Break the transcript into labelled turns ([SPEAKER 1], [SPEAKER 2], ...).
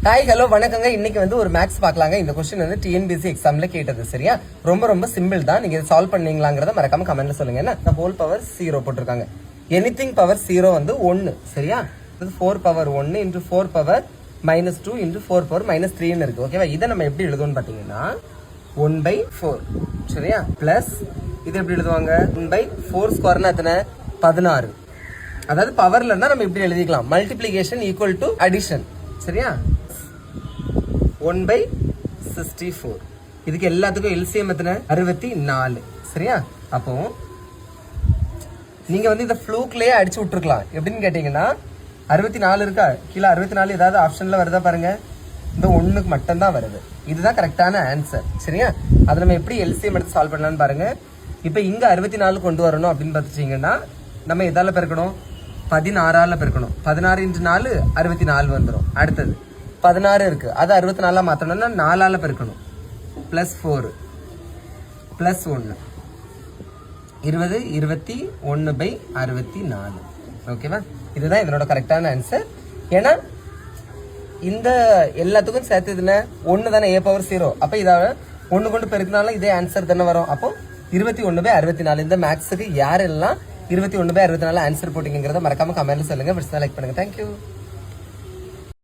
[SPEAKER 1] Hi hello வணக்கங்க. இன்னைக்கு வந்து ஒரு மேக்ஸ் பார்க்கலாங்க. இந்த கொஸ்டின் வந்து டிஎன்பிஎஸ்சி எக்ஸாம்ல கேட்டது. சரியா, ரொம்ப சிம்பிள் தான். நீங்க சால்வ் பண்ணீங்களாங்கிறத மறக்காம கமெண்ட்ல சொல்லுங்க. என்ன ஹோல் பவர் 0 போட்டிருக்காங்க. எனிதிங் பவர் 0 வந்து 1. சரியா, இது 4 power 1 into 4 power -2 into 4 power -3 இருக்கு. ஓகேவா, இதை நம்ம எப்படி எழுதுவோம்னு பாத்தீங்கன்னா 1/4. சரியா, பிளஸ் இது எப்படி எழுதுவாங்க 1/4 ஸ்கொயர்னா எத்தனை 16. அதாவது பவர்ல இருந்தா நம்ம இப்படி எழுதிக்கலாம், மல்டிப்ளிகேஷன் ஈக்குவல் டு அடிஷன். சரியா, 1/64. இதுக்கு எல்லாத்துக்கும் எல்சிஎம் எத்தனை 64. சரியா, அப்போ நீங்க வந்து இந்த ஃப்ளூக்லயே அடிச்சு விட்டுருக்கலாம். எப்படின்னு கேட்டீங்கன்னா 64 இருக்கா, கீழே 64 ஏதாவது ஆப்ஷன்ல வருதா பாருங்க, இந்த 1க்கு மட்டும் தான் வருது. இதுதான் கரெக்டான ஆன்சர். சரியா, அதை நம்ம எப்படி எல்சிஎம் எடுத்து சால்வ் பண்ணலாம்னு பாருங்க. இப்போ இங்க 64 கொண்டு வரணும் அப்படின்னு பார்த்துட்டீங்கன்னா நம்ம எதால பெருக்கணும், 16ஆல பெருக்கணும். 16 × 4 64 வந்துடும். அடுத்தது 16 இருக்கு, அது 64 மாத்தணும்னா 4ஆல பெருக்கணும். +4 +1 20 21/64. ஓகேவா, இதுதான் இதனோட கரெக்டான ஆன்சர். ஏன்னா இந்த எல்லாத்துக்கும் சேர்த்து இதுல 1 தானே a/0. அப்ப இதை 1 கொண்டு பெருக்கினாலும் இதே ஆன்சர் தானே வரும். அப்போ 21/64. இந்த மேக்ஸுக்கு யாரெல்லாம் 21/64 ஆன்சர் போட்டீங்கிறத மறக்காம கமெண்ட்ல சொல்லுங்க. லைக் பண்ணுங்க. தேங்க்யூ.